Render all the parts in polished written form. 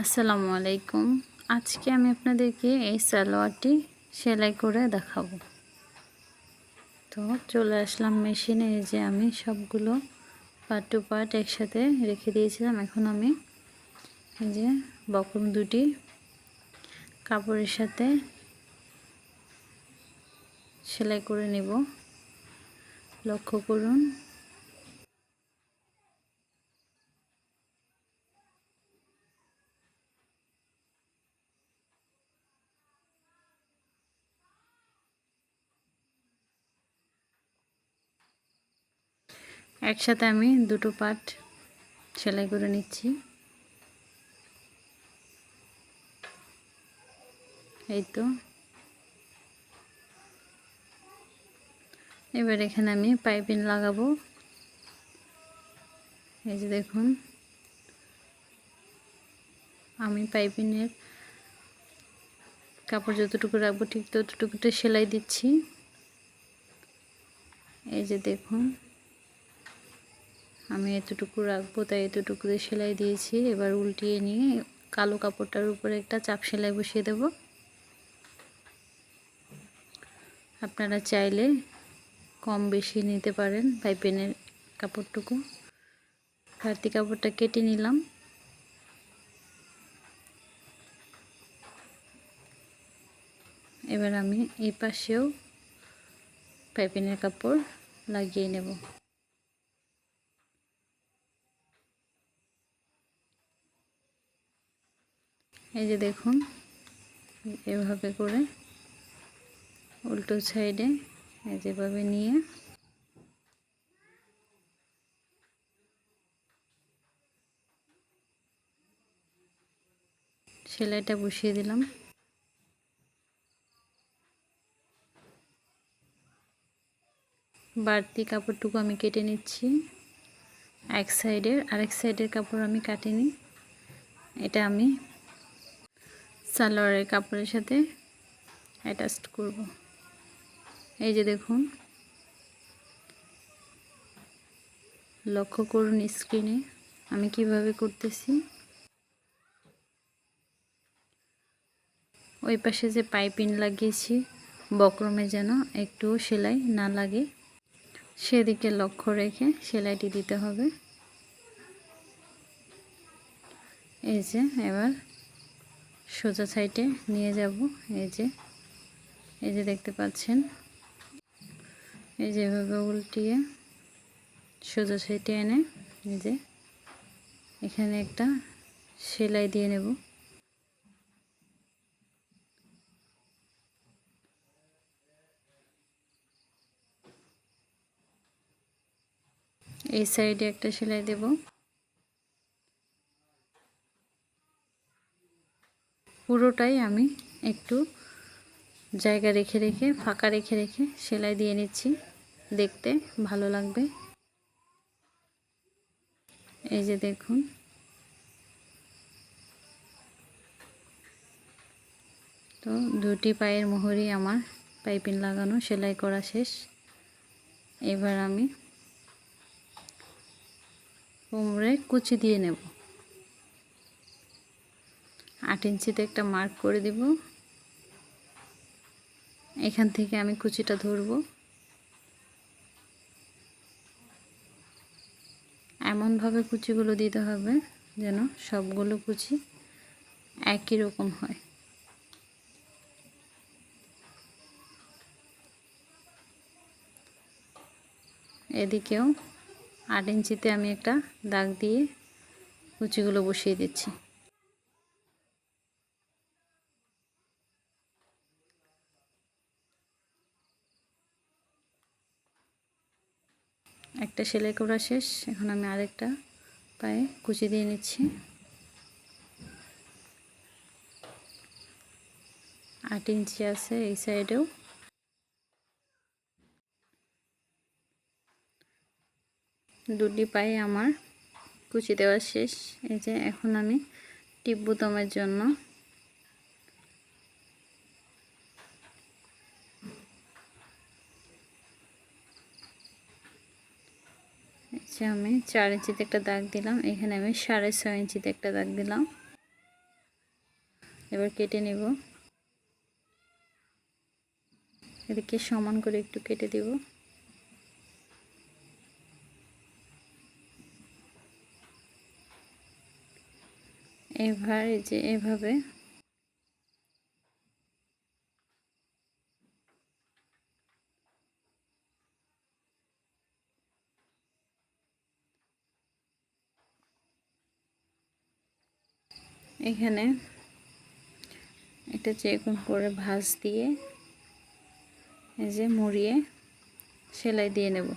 আসসালামু আলাইকুম। আজকে আমি আপনাদেরকে এই সালোয়ারটি সেলাই করে দেখাবো। তো চলে আসলাম মেশিনে। এই যে আমি সবগুলো পার্ট টু পার্ট একসাথে রেখে দিয়েছিলাম। এখন আমি এই যে বক্রম দুটি কাপড়ের সাথে সেলাই করে নেব। লক্ষ্য করুন। একসাথে আমি দুটো পার্ট সেলাই করে নিচ্ছি। এই তো এবার এখানে আমি পাইপিং লাগাবো। এই যে দেখুন, আমি পাইপিংয়ের কাপড় যতটুকু রাখবো ঠিক ততটুকুতে সেলাই দিচ্ছি। এই যে দেখুন, আমি এতটুকু রাখবো তাই এতটুকু সেলাই দিয়েছি। এবার উল্টিয়ে নিয়ে কালো কাপড়টার উপরে একটা চাপ সেলাই বসিয়ে দেব। আপনারা চাইলে কম বেশি নিতে পারেন পাইপিনের কাপড়টুকু। বাড়তি কাপড়টা কেটে নিলাম। এবার আমি এই পাশেও পাইপিনের কাপড় লাগিয়ে নেব। এই যে দেখুন, এভাবে করে উল্টো সাইডে যেভাবে নিয়ে সেলাইটা বসিয়ে দিলাম। বাড়তি কাপড়টুকু আমি কেটে নিচ্ছি। এক সাইডের আরেক সাইডের কাপড় আমি কাটিনি। এটা আমি সালোয়ারের কাপড়ের সাথে অ্যাটাচ করব। এই যে দেখুন, লক্ষ্য করুন স্ক্রিনে আমি কিভাবে করতেছি। ওই পাশে যে পাইপিং লাগিয়েছি বক্রমে যেন একটু সেলাই না লাগে সেদিকে লক্ষ্য রেখে সেলাইটি দিতে হবে। এই যে এবার সোজা সাইডে নিয়ে যাব। এই যে দেখতে পাচ্ছেন, এই যে এভাবে উল্টিয়ে সোজা সাইডে এনে এই যে এখানে একটা সেলাই দিয়ে নেব। এই সাইডে একটা সেলাই দেব। পুরোটাই আমি একটু জায়গা রেখে রেখে ফাঁকা রেখে রেখে সেলাই দিয়ে নিচ্ছি, দেখতে ভালো লাগবে। এই যে দেখুন, তো দুটি পায়ের মোহরই আমার পাইপিং লাগানো সেলাই করা শেষ। এবার আমি কোমরে কুচি দিয়ে নেব। 8 ইঞ্চিতে একটা মার্ক করে দেব। এখান থেকে আমি কুচিটা ধরব। এমনভাবে কুচিগুলো দিতে হবে যেন সবগুলো কুচি একই রকম হয়। এদিকেও 8 ইঞ্চিতে আমি একটা দাগ দিয়ে কুচিগুলো বসিয়ে দিচ্ছি। একটা সেলাই করা শেষ। এখন আমি আরেকটা পায়ে কুচি দিয়ে নিচ্ছি। 8 ইঞ্চি আছে এই সাইডেও। দুটি পায়ে আমার কুচি দেওয়া শেষ। এই যে এখন আমি টিপ বোতামের জন্য আমি 4 ইঞ্চিতে একটা দাগ দিলাম। এখানে আমি 6.5 ইঞ্চিতে একটা দাগ দিলাম। এবার কেটে নেব। এদিকে সমান করে একটু কেটে দেব। এবার এই যে এভাবে এখানে একটা চিকন করে ভাঁজ দিয়ে এই যে মুড়িয়ে সেলাই দিয়ে নেব।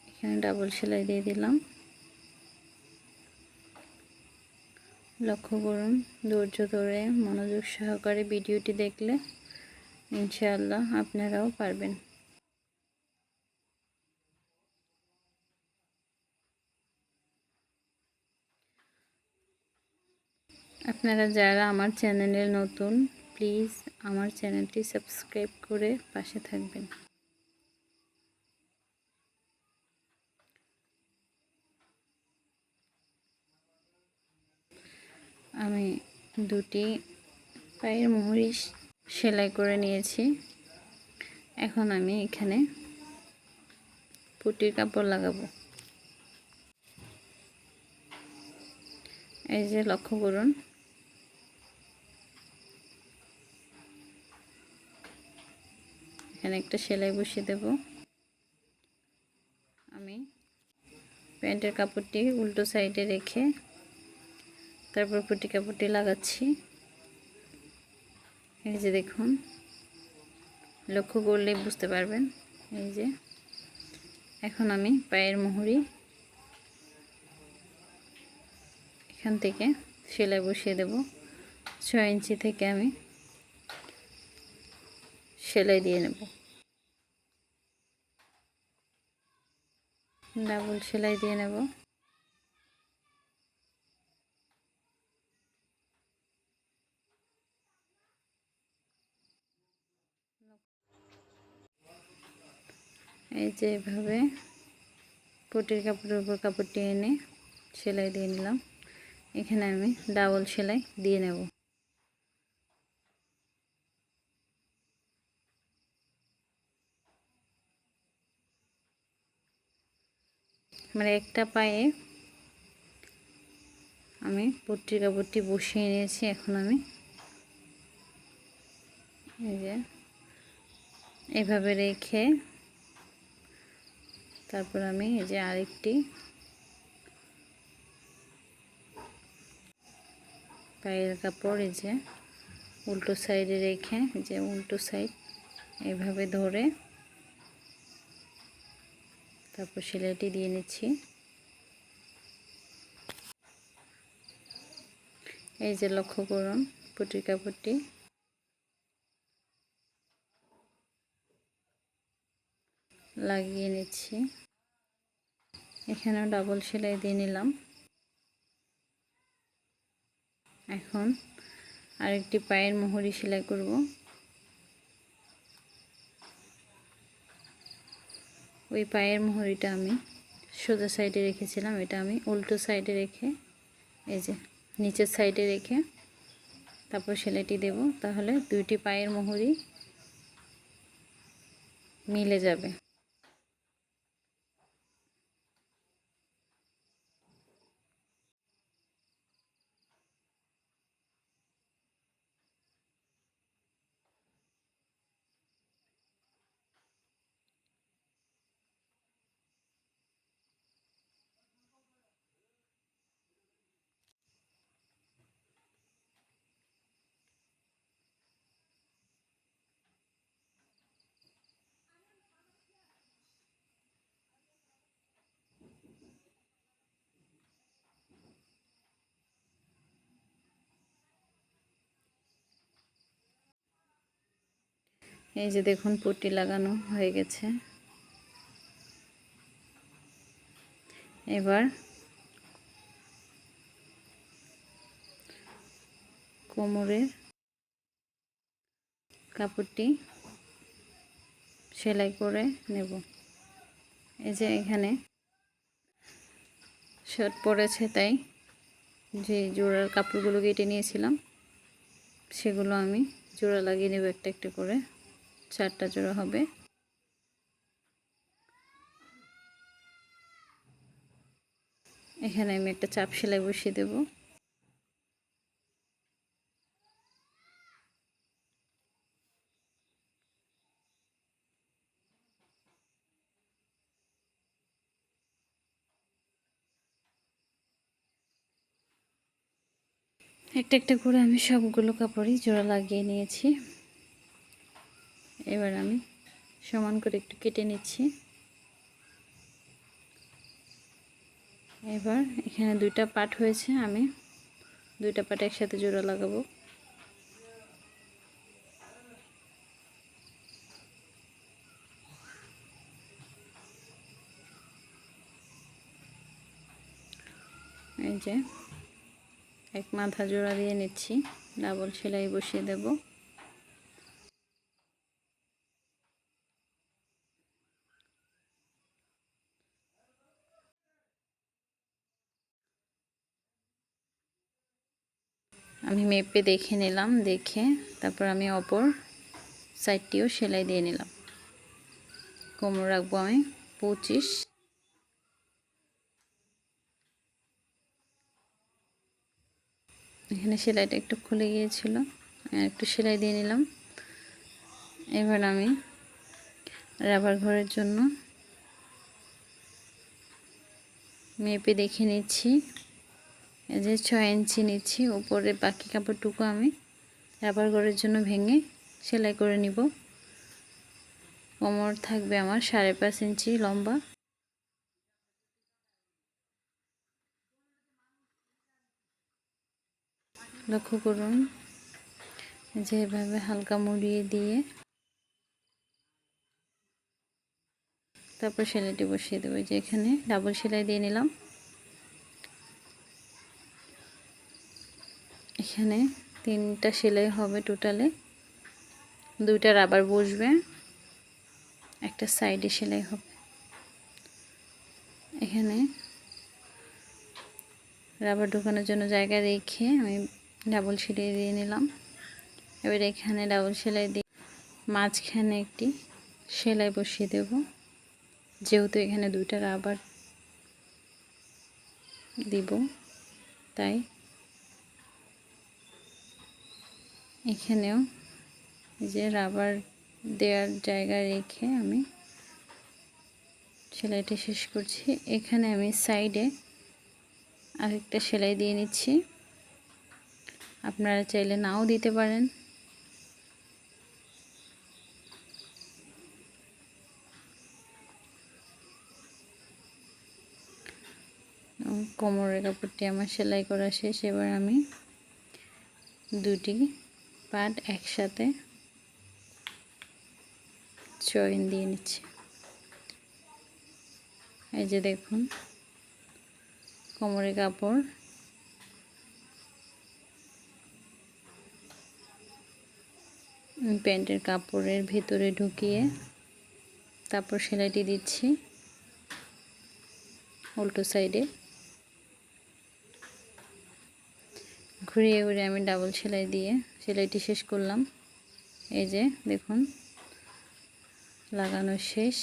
এখানে ডাবল সেলাই দিয়ে দিলাম। লক্ষ্য করুন, ধৈর্য ধরে মনোযোগ সহকারে ভিডিওটি দেখলে ইনশাআল্লাহ আপনারাও পারবেন। আপনারা যারা আমার চ্যানেলে নতুন, প্লিজ আমার চ্যানেলটি সাবস্ক্রাইব করে পাশে থাকবেন। আমি দুটি পায়ের মুহুরি সেলাই করে নিয়েছি। এখন আমি এখানে পুটির কাপড় লাগাবো। এই যে লক্ষ্য করুন, এখানে একটা সেলাই বসিয়ে দেব। আমি প্যান্টের কাপড়টি উল্টো সাইডে রেখে তারপর পুটি কাপড়টি লাগাচ্ছি। এই যে দেখুন, লক্ষ্য করলেই বুঝতে পারবেন। এই যে এখন আমি পায়ের মুহুরি এখান থেকে সেলাই বসিয়ে দেব। 6 ইঞ্চি থেকে আমি সেলাই দিয়ে নেব। ডাবল সেলাই দিয়ে নেব। এই যে এভাবে পুটির কাপড়ের উপর কাপড়টি এনে সেলাই দিয়ে নিলাম। এখানে আমি ডাবল সেলাই দিয়ে নেব। মানে একটা পায়ে আমি পুটির কাপড়টি বসিয়ে নিয়েছি। এখন আমি এই যে এভাবে রেখে তারপর আমি এই যে আরেকটি পায়ের কাপড় এই যে উল্টো সাইডে রেখে যে উল্টো সাইড এভাবে ধরে তারপর সেলাইটি দিয়ে নিচ্ছি। এই যে লক্ষ্য করুন, পুটির কাপড়টি লাগিয়ে নিচ্ছি। এখানেও ডাবল সেলাই দিয়ে নিলাম। এখন আরেকটি পায়ের মুহুরি সেলাই করব। ওই পায়ের মুহুরিটা আমি সোজা সাইডে রেখেছিলাম, এটা আমি উল্টো সাইডে রেখে এই যে নিচের সাইডে রেখে তারপর সেলাইটি দেব। তাহলে দুইটি পায়ের মুহুরি মিলে যাবে। এই যে দেখুন, পট্টি লাগানো হয়ে গেছে। এবার কোমরের কাপড়টি সেলাই করে নেব। এই যে এখানে শর্ট পড়েছে, তাই যে জোড়ার কাপড়গুলো কেটে নিয়েছিলাম সেগুলো আমি জোড়া লাগিয়ে নেব একটা একটা করে। 4টা জোড়া হবে। এখানে আমি একটা চাপ সেলাই বসিয়ে দেব। একটা একটা করে আমি সবগুলো কাপড়ই জোড়া লাগিয়ে নিয়েছি। এবার আমি সমান করে একটু কেটে নিচ্ছি। এবার এখানে 2টা পার্ট হয়েছে, আমি 2টা পার্ট একসাথে জোড়া লাগাবো। এই যে এক মাথা জোড়া দিয়ে নিচ্ছি, ডাবল সেলাই বসিয়ে দেব। আমি মেপে দেখে নিলাম, দেখে তারপর আমি অপর সাইডটিও সেলাই দিয়ে নিলাম। কোমর রাখবো আমি 25। এখানে সেলাইটা একটু খুলে গিয়েছিল, একটু সেলাই দিয়ে নিলাম। এবার আমি রাবার ঘরের জন্য মেপে দেখে নিচ্ছি। এই যে 6 ইঞ্চি নিচ্ছি। উপরে বাকি কাপড়টুকু আমি রাবার ঘরের জন্য ভেঙে সেলাই করে নিব। কোমর থাকবে আমার 5.5 ইঞ্চি লম্বা। লক্ষ্য করুন, যেভাবে হালকা মুড়িয়ে দিয়ে তারপর সেলাইটি বসিয়ে দেবো। যে এখানে ডাবল সেলাই দিয়ে নিলাম। এখানে 3টা সেলাই হবে টোটালে। 2টা রাবার বসবে, একটা সাইডে সেলাই হবে। এখানে রাবার ঢোকানোর জন্য জায়গা রেখে আমি ডাবল সেলাই দিয়ে নিলাম। এবার এখানে ডাবল সেলাই দিয়ে মাঝখানে একটি সেলাই বসিয়ে দেব, যেহেতু এখানে 2টা রাবার দিব তাই। এখানেও যে রাবার দেওয়ার জায়গা রেখে আমি সেলাইটি শেষ করছি। এখানে আমি সাইডে আরেকটা সেলাই দিয়ে নিচ্ছি, আপনারা চাইলে নাও দিতে পারেন। কোমরের কাপড়টি আমার সেলাই করা শেষ। এবার আমি 2টি পার্ট একসাথে জয়েন দিয়ে নিচ্ছি। এই যে দেখুন, কোমরের কাপড় প্যান্টের কাপড়ের ভিতরে ঢুকিয়ে তারপর সেলাইটি দিচ্ছি উল্টো সাইডে। ঘুরিয়ে ঘুরিয়ে আমি ডাবল সেলাই দিয়ে সেলাইটি শেষ করলাম। এই যে দেখুন, লাগানো শেষ।